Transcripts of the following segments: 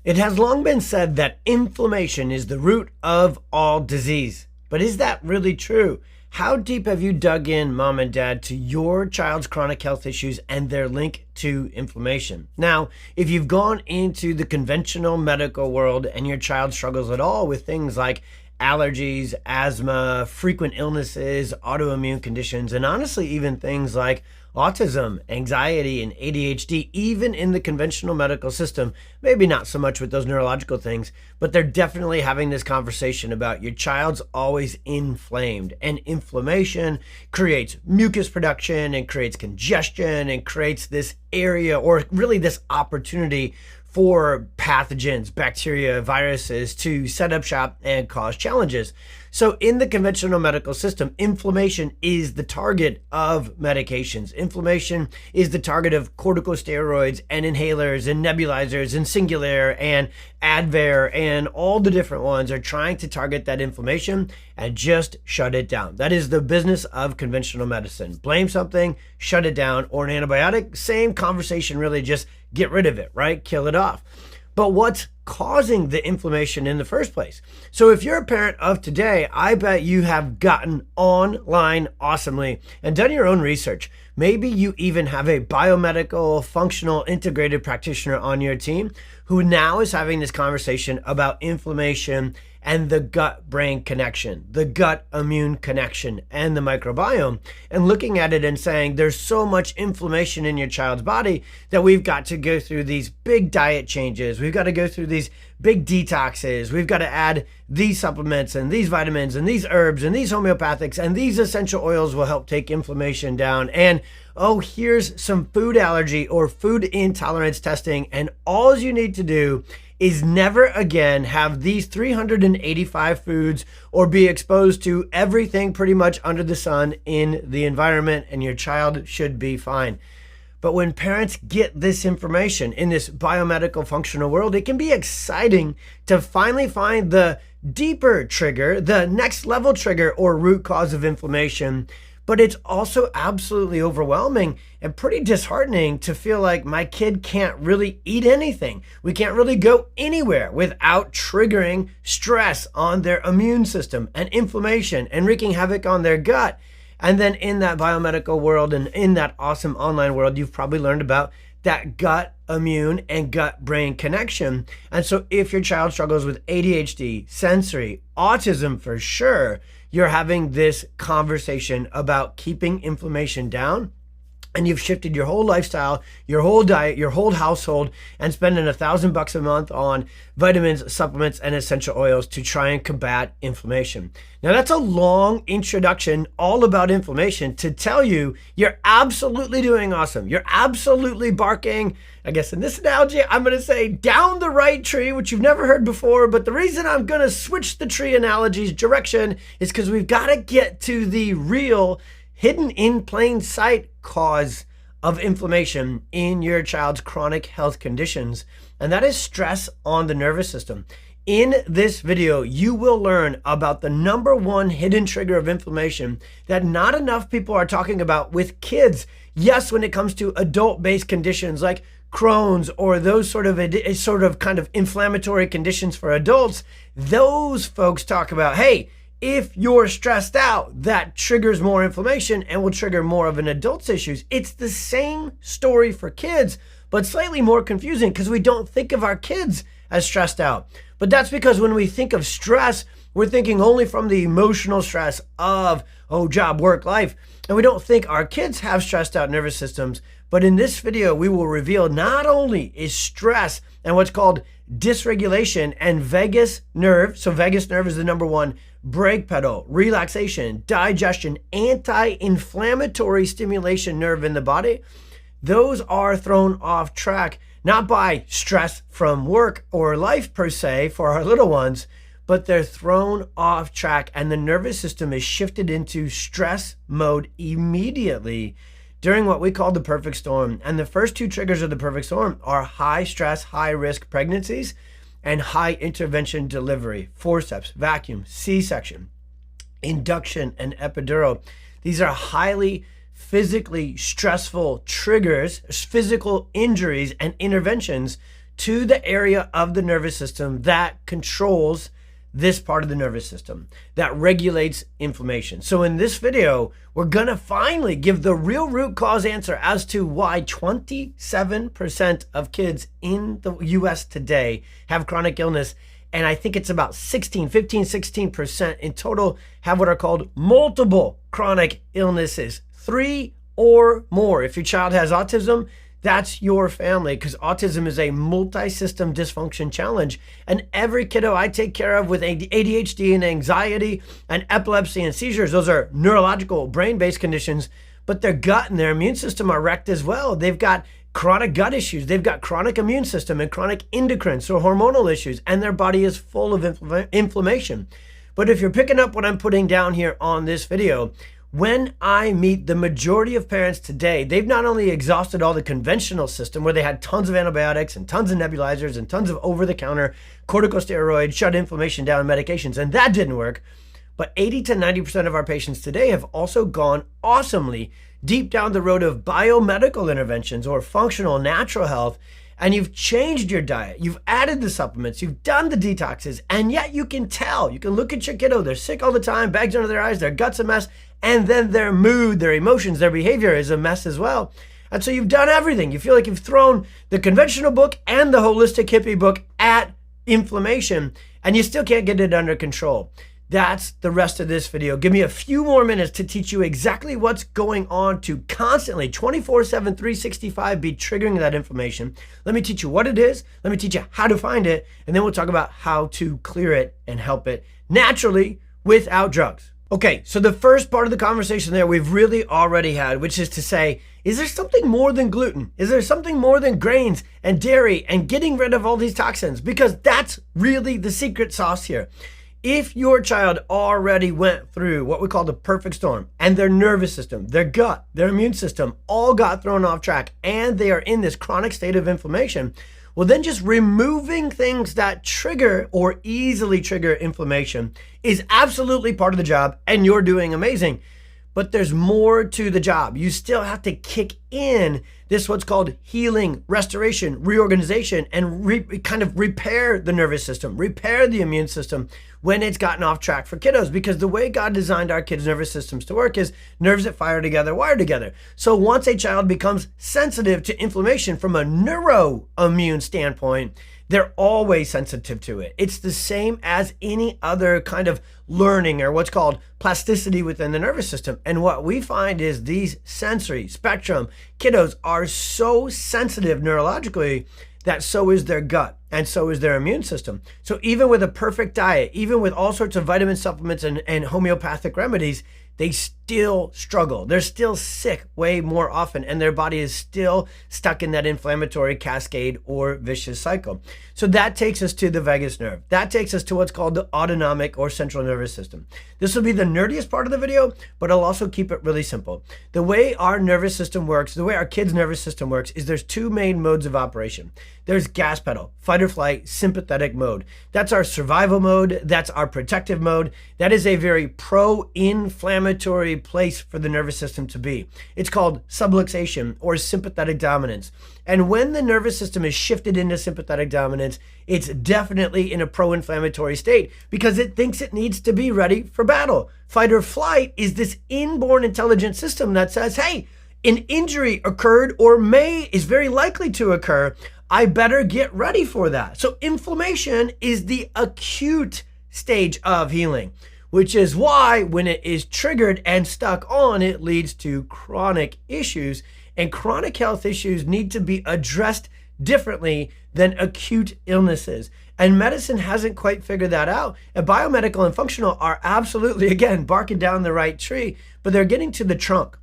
It has long been said that inflammation is the root of all disease. But is that really true? How deep have you dug in, mom and dad, to your child's chronic health issues and their link to inflammation? Now, if you've gone into the conventional medical world and your child struggles at all with things like allergies, asthma, frequent illnesses, autoimmune conditions, and honestly, even things like autism, anxiety, and ADHD, even in the conventional medical system, maybe not so much with those neurological things, but they're definitely having this conversation about your child's always inflamed, and inflammation creates mucus production and creates congestion and creates this area, or really this opportunity for pathogens, bacteria, viruses to set up shop and cause challenges. So in the conventional medical system, inflammation is the target of medications. Inflammation is the target of corticosteroids and inhalers and nebulizers and Singulair and Advair, and all the different ones are trying to target that inflammation and just shut it down. That is the business of conventional medicine. Blame something, shut it down, or an antibiotic, same conversation, really just get rid of it, right? Kill it off. But what's causing the inflammation in the first place? So if you're a parent of today, I bet you have gotten online awesomely and done your own research. Maybe you even have a biomedical, functional, integrated practitioner on your team who now is having this conversation about inflammation and the gut-brain connection, the gut-immune connection, and the microbiome, and looking at it and saying there's so much inflammation in your child's body that we've got to go through these big diet changes. We've got to go through these big detoxes. We've got to add these supplements and these vitamins and these herbs and these homeopathics and these essential oils will help take inflammation down. And oh, here's some food allergy or food intolerance testing. And all you need to do is never again have these 385 foods or be exposed to everything pretty much under the sun in the environment, and your child should be fine. But when parents get this information in this biomedical functional world, it can be exciting to finally find the deeper trigger, the next level trigger or root cause of inflammation. But it's also absolutely overwhelming and pretty disheartening to feel like my kid can't really eat anything. We can't really go anywhere without triggering stress on their immune system and inflammation and wreaking havoc on their gut. And then in that biomedical world and in that awesome online world, you've probably learned about that gut immune and gut brain connection. And so if your child struggles with ADHD, sensory, autism for sure, you're having this conversation about keeping inflammation down, and you've shifted your whole lifestyle, your whole diet, your whole household, and spending $1,000 a month on vitamins, supplements, and essential oils to try and combat inflammation. Now that's a long introduction all about inflammation to tell you you're absolutely doing awesome. You're absolutely barking, I guess in this analogy, I'm going to say down the right tree, which you've never heard before. But the reason I'm going to switch the tree analogy's direction is because we've got to get to the real hidden in plain sight cause of inflammation in your child's chronic health conditions, and that is stress on the nervous system. In this video, you will learn about the number one hidden trigger of inflammation that not enough people are talking about with kids. Yes, when it comes to adult-based conditions like Crohn's or those sort of kind of inflammatory conditions for adults, those folks talk about, hey, if you're stressed out, that triggers more inflammation and will trigger more of an adult's issues. It's the same story for kids, but slightly more confusing because we don't think of our kids as stressed out. But that's because when we think of stress, we're thinking only from the emotional stress of, job, work, life. And we don't think our kids have stressed out nervous systems. But in this video, we will reveal not only is stress and what's called dysregulation and vagus nerve. So vagus nerve is the number one brake pedal, relaxation, digestion, anti-inflammatory stimulation nerve in the body. Those are thrown off track, not by stress from work or life per se for our little ones, but they're thrown off track and the nervous system is shifted into stress mode immediately during what we call the perfect storm. And the first two triggers of the perfect storm are high stress, high risk pregnancies and high intervention delivery, forceps, vacuum, C-section, induction, and epidural. These are highly physically stressful triggers, physical injuries and interventions to the area of the nervous system that controls this part of the nervous system that regulates inflammation. So in this video, we're gonna finally give the real root cause answer as to why 27% of kids in the US today have chronic illness. And I think it's about 16% in total have what are called multiple chronic illnesses, 3 or more. If your child has autism, that's your family, because autism is a multi-system dysfunction challenge. And every kiddo I take care of with ADHD and anxiety and epilepsy and seizures, those are neurological brain-based conditions, but their gut and their immune system are wrecked as well. They've got chronic gut issues. They've got chronic immune system and chronic endocrine, so hormonal issues, and their body is full of inflammation. But if you're picking up what I'm putting down here on this video, when I meet the majority of parents today, they've not only exhausted all the conventional system where they had tons of antibiotics and tons of nebulizers and tons of over-the-counter corticosteroids, shut inflammation down medications, and that didn't work. But 80 to 90% of our patients today have also gone awesomely deep down the road of biomedical interventions or functional natural health, and you've changed your diet, you've added the supplements, you've done the detoxes, and yet you can tell, you can look at your kiddo, they're sick all the time, bags under their eyes, their gut's a mess, and then their mood, their emotions, their behavior is a mess as well. And so you've done everything. You feel like you've thrown the conventional book and the holistic hippie book at inflammation, and you still can't get it under control. That's the rest of this video. Give me a few more minutes to teach you exactly what's going on to constantly 24/7, 365 be triggering that inflammation. Let me teach you what it is. Let me teach you how to find it. And then we'll talk about how to clear it and help it naturally without drugs. Okay, so the first part of the conversation there we've really already had, which is to say, is there something more than gluten? Is there something more than grains and dairy and getting rid of all these toxins? Because that's really the secret sauce here. If your child already went through what we call the perfect storm and their nervous system, their gut, their immune system all got thrown off track and they are in this chronic state of inflammation, well, then just removing things that trigger or easily trigger inflammation is absolutely part of the job, and you're doing amazing. But there's more to the job. You still have to kick in this what's called healing, restoration, reorganization, and kind of repair the nervous system, repair the immune system when it's gotten off track for kiddos. Because the way God designed our kids' nervous systems to work is nerves that fire together, wire together. So once a child becomes sensitive to inflammation from a neuroimmune standpoint, they're always sensitive to it. It's the same as any other kind of learning or what's called plasticity within the nervous system. And what we find is these sensory spectrum kiddos are so sensitive neurologically that so is their gut and so is their immune system. So even with a perfect diet, even with all sorts of vitamin supplements and homeopathic remedies, they still struggle. They're still sick way more often, and their body is still stuck in that inflammatory cascade or vicious cycle. So that takes us to the vagus nerve. That takes us to what's called the autonomic or central nervous system. This will be the nerdiest part of the video, but I'll also keep it really simple. The way our nervous system works, the way our kids' nervous system works, is there's 2 main modes of operation. There's gas pedal, fight or flight, sympathetic mode. That's our survival mode. That's our protective mode. That is a very pro-inflammatory place for the nervous system to be. It's called subluxation or sympathetic dominance. And when the nervous system is shifted into sympathetic dominance, it's definitely in a pro-inflammatory state because it thinks it needs to be ready for battle. Fight or flight is this inborn intelligent system that says, hey, an injury occurred or is very likely to occur. I better get ready for that. So inflammation is the acute stage of healing, which is why when it is triggered and stuck on, it leads to chronic issues. And chronic health issues need to be addressed differently than acute illnesses. And medicine hasn't quite figured that out. And biomedical and functional are absolutely, again, barking down the right tree, but they're getting to the trunk.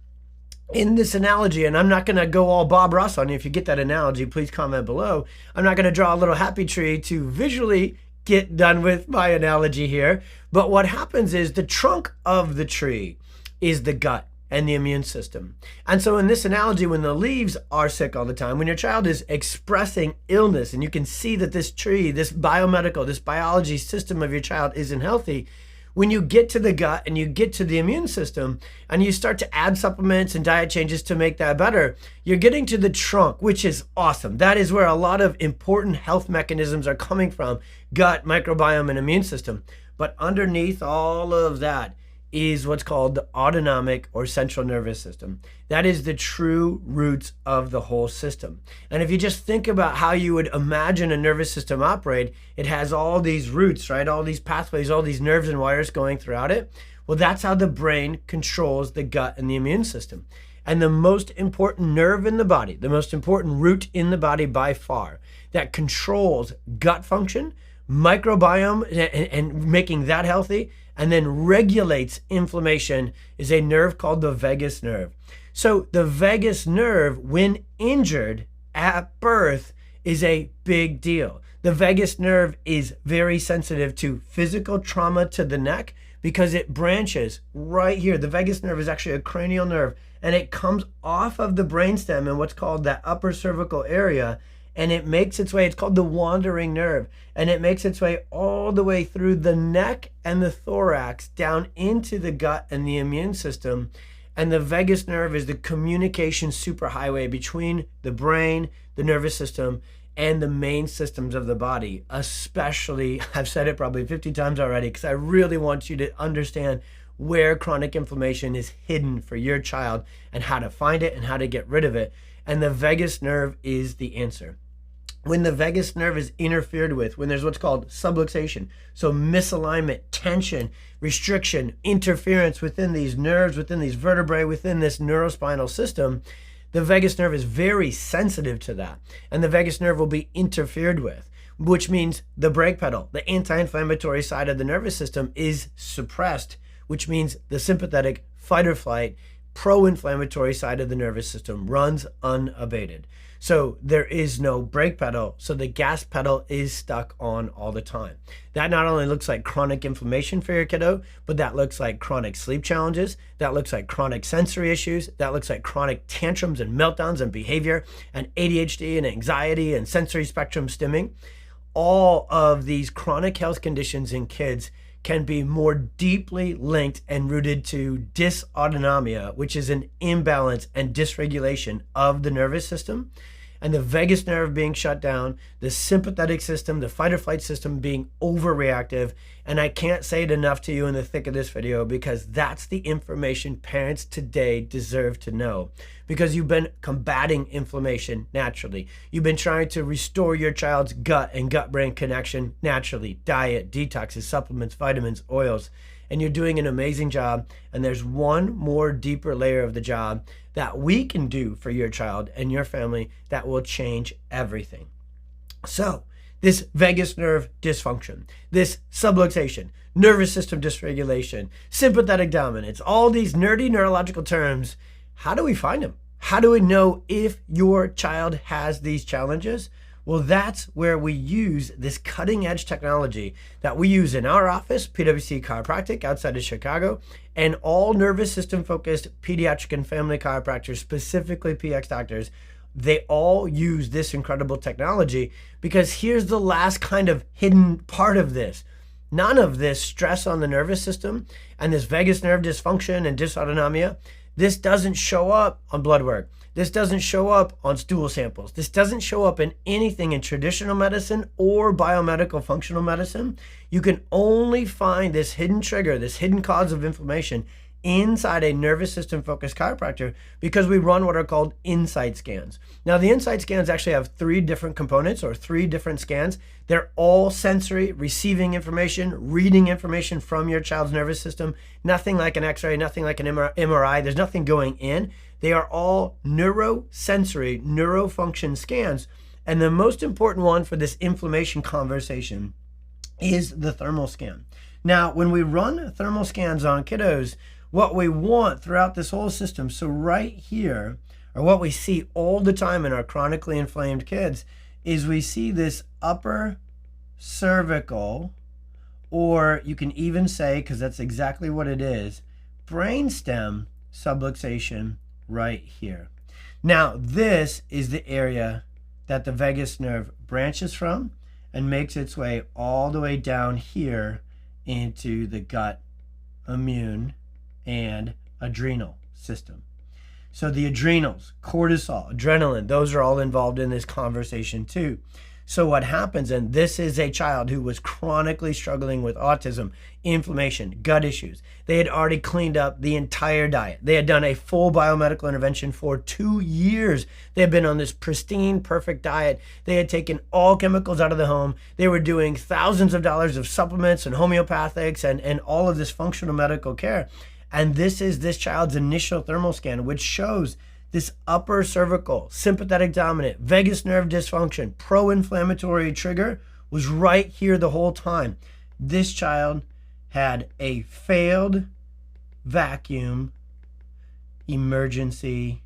In this analogy, and I'm not going to go all Bob Ross on you. If you get that analogy, please comment below. I'm not going to draw a little happy tree to visually get done with my analogy here. But what happens is the trunk of the tree is the gut and the immune system. And so in this analogy, when the leaves are sick all the time, when your child is expressing illness and you can see that this tree, this biomedical, this biology system of your child isn't healthy, When you get to the gut and you get to the immune system and you start to add supplements and diet changes to make that better, you're getting to the trunk, which is awesome. That is where a lot of important health mechanisms are coming from: gut, microbiome, and immune system. But underneath all of that is what's called the autonomic or central nervous system. That is the true roots of the whole system. And if you just think about how you would imagine a nervous system operate, it has all these roots, right? All these pathways, all these nerves and wires going throughout it. Well, that's how the brain controls the gut and the immune system. And the most important nerve in the body, the most important root in the body by far, that controls gut function, microbiome, and making that healthy, and then regulates inflammation, is a nerve called the vagus nerve. So the vagus nerve, when injured at birth, is a big deal. The vagus nerve is very sensitive to physical trauma to the neck because it branches right here. The vagus nerve is actually a cranial nerve, and it comes off of the brainstem in what's called that upper cervical area, and it makes its way, it's called the wandering nerve, and it makes its way all the way through the neck and the thorax down into the gut and the immune system. And the vagus nerve is the communication superhighway between the brain, the nervous system, and the main systems of the body. Especially, I've said it probably 50 times already, because I really want you to understand where chronic inflammation is hidden for your child and how to find it and how to get rid of it. And the vagus nerve is the answer. When the vagus nerve is interfered with, when there's what's called subluxation, so misalignment, tension, restriction, interference within these nerves, within these vertebrae, within this neurospinal system, the vagus nerve is very sensitive to that. And the vagus nerve will be interfered with, which means the brake pedal, the anti-inflammatory side of the nervous system, is suppressed, which means the sympathetic fight or flight, pro-inflammatory side of the nervous system runs unabated. So there is no brake pedal, so the gas pedal is stuck on all the time. That not only looks like chronic inflammation for your kiddo, but that looks like chronic sleep challenges, that looks like chronic sensory issues, that looks like chronic tantrums and meltdowns and behavior, and ADHD and anxiety and sensory spectrum stimming. All of these chronic health conditions in kids can be more deeply linked and rooted to dysautonomia, which is an imbalance and dysregulation of the nervous system, and the vagus nerve being shut down, the sympathetic system, the fight or flight system being overreactive. And I can't say it enough to you in the thick of this video, because that's the information parents today deserve to know, because you've been combating inflammation naturally. You've been trying to restore your child's gut and gut-brain connection naturally: diet, detoxes, supplements, vitamins, oils, and you're doing an amazing job. And there's one more deeper layer of the job that we can do for your child and your family that will change everything. So this vagus nerve dysfunction, this subluxation, nervous system dysregulation, sympathetic dominance, all these nerdy neurological terms, how do we find them? How do we know if your child has these challenges? Well, that's where we use this cutting edge technology that we use in our office, PwC Chiropractic outside of Chicago, and all nervous system focused pediatric and family chiropractors, specifically PX doctors. They all use this incredible technology, because here's the last kind of hidden part of this. None of this stress on the nervous system and this vagus nerve dysfunction and dysautonomia, this doesn't show up on blood work. This doesn't show up on stool samples. This doesn't show up in anything in traditional medicine or biomedical functional medicine. You can only find this hidden trigger, this hidden cause of inflammation, inside a nervous system focused chiropractor, because we run what are called insight scans. Now, the insight scans actually have 3 different components, or 3 different scans. They're all sensory, receiving information, reading information from your child's nervous system. Nothing like an x-ray, nothing like an MRI. There's nothing going in. They are all neurosensory, neurofunction scans. And the most important one for this inflammation conversation is the thermal scan. Now, when we run thermal scans on kiddos, what we want throughout this whole system, so right here, or what we see all the time in our chronically inflamed kids, is we see this upper cervical, or you can even say, because that's exactly what it is, brainstem subluxation right here. Now, this is the area that the vagus nerve branches from and makes its way all the way down here into the gut, immune, and adrenal system. So the adrenals, cortisol, adrenaline, those are all involved in this conversation too. So what happens, and this is a child who was chronically struggling with autism, inflammation, gut issues. They had already cleaned up the entire diet. They had done a full biomedical intervention for 2 years. They had been on this pristine, perfect diet. They had taken all chemicals out of the home. They were doing thousands of dollars of supplements and homeopathics and all of this functional medical care. And this is this child's initial thermal scan, which shows this upper cervical, sympathetic dominant, vagus nerve dysfunction, pro-inflammatory trigger was right here the whole time. This child had a failed vacuum emergency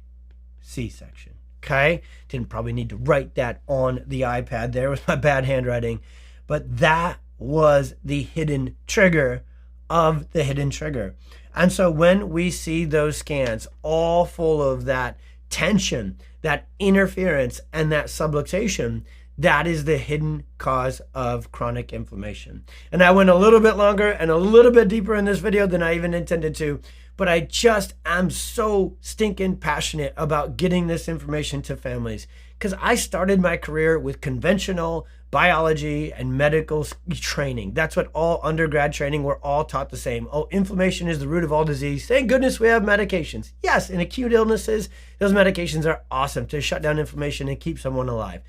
C-section. Okay? Didn't probably need to write that on the iPad there with my bad handwriting, but that was the hidden trigger of the hidden trigger. And so when we see those scans all full of that tension, that interference, and that subluxation, that is the hidden cause of chronic inflammation. And I went a little bit longer and a little bit deeper in this video than I even intended to, but I just am so stinking passionate about getting this information to families because I started my career with conventional biology and medical training. That's what all undergrad training, we're all taught the same. Oh, inflammation is the root of all disease. Thank goodness we have medications. Yes, in acute illnesses, those medications are awesome to shut down inflammation and keep someone alive.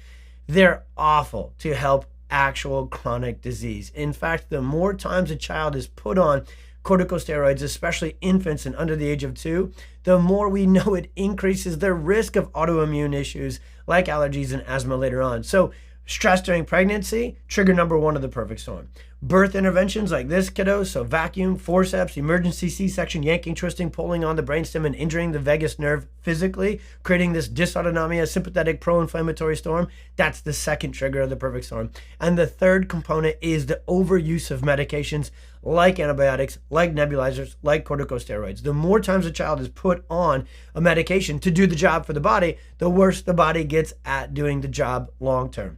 They're awful to help actual chronic disease. In fact, the more times a child is put on corticosteroids, especially infants and under the age of 2, the more we know it increases their risk of autoimmune issues like allergies and asthma later on. So stress during pregnancy, trigger number 1 of the perfect storm. Birth interventions like this, kiddos, so vacuum, forceps, emergency C-section, yanking, twisting, pulling on the brainstem and injuring the vagus nerve physically, creating this dysautonomia, sympathetic pro-inflammatory storm. That's the second trigger of the perfect storm. And the third component is the overuse of medications like antibiotics, like nebulizers, like corticosteroids. The more times a child is put on a medication to do the job for the body, the worse the body gets at doing the job long term.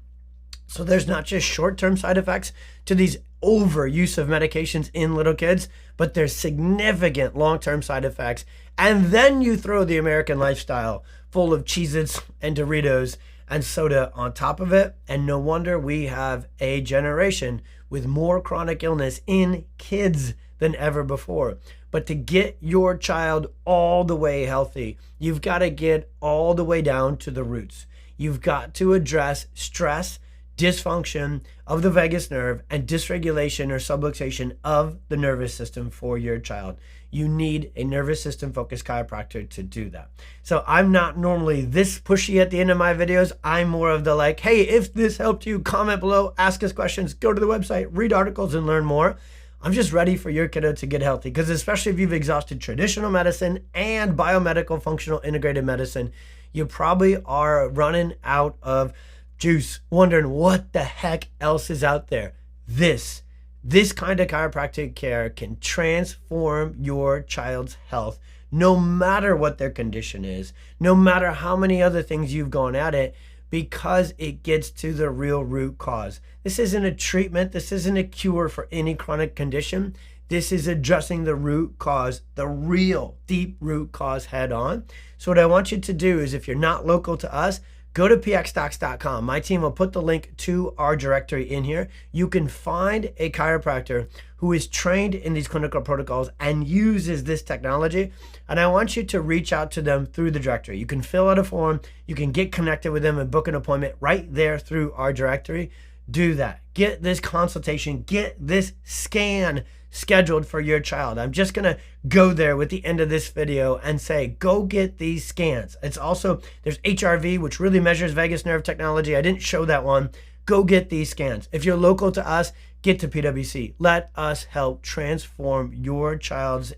So there's not just short-term side effects to these overuse of medications in little kids, but there's significant long-term side effects. And then you throw the American lifestyle full of Cheez-Its and Doritos and soda on top of it. And no wonder we have a generation with more chronic illness in kids than ever before. But to get your child all the way healthy, you've got to get all the way down to the roots. You've got to address stress, dysfunction of the vagus nerve, and dysregulation or subluxation of the nervous system for your child. You need a nervous system focused chiropractor to do that. So I'm not normally this pushy at the end of my videos. I'm more of the like, hey, if this helped you, comment below, ask us questions, go to the website, read articles, and learn more. I'm just ready for your kiddo to get healthy, because especially if you've exhausted traditional medicine and biomedical functional integrated medicine, you probably are running out of juice, wondering what the heck else is out there. This kind of chiropractic care can transform your child's health, no matter what their condition is, no matter how many other things you've gone at it, because it gets to the real root cause. This isn't a treatment. This isn't a cure for any chronic condition. This is addressing the root cause, the real deep root cause head on. So what I want you to do is, if you're not local to us, go to pxdocs.com. My team will put the link to our directory in here. You can find a chiropractor who is trained in these clinical protocols and uses this technology. And I want you to reach out to them through the directory. You can fill out a form. You can get connected with them and book an appointment right there through our directory. Do that. Get this consultation. Get this scan scheduled for your child. I'm just going to go there with the end of this video and say, go get these scans. It's also, there's HRV, which really measures vagus nerve technology. I didn't show that one. Go get these scans. If you're local to us, get to PwC. Let us help transform your child's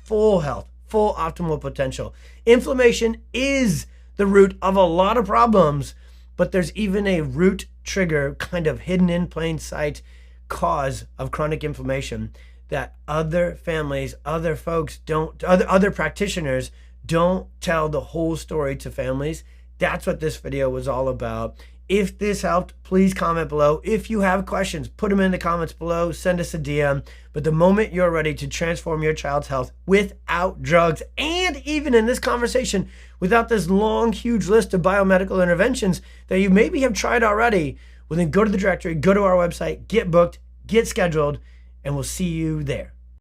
full health, full optimal potential. Inflammation is the root of a lot of problems, but there's even a root trigger kind of hidden in plain sight cause of chronic inflammation that other families, other folks don't, other practitioners don't tell the whole story to families. That's what this video was all about, If this helped, please comment below. If you have questions, put them in the comments below, send us a DM. But the moment you're ready to transform your child's health without drugs, and even in this conversation, without this long, huge list of biomedical interventions that you maybe have tried already, well then go to the directory, go to our website, get booked, get scheduled, and we'll see you there.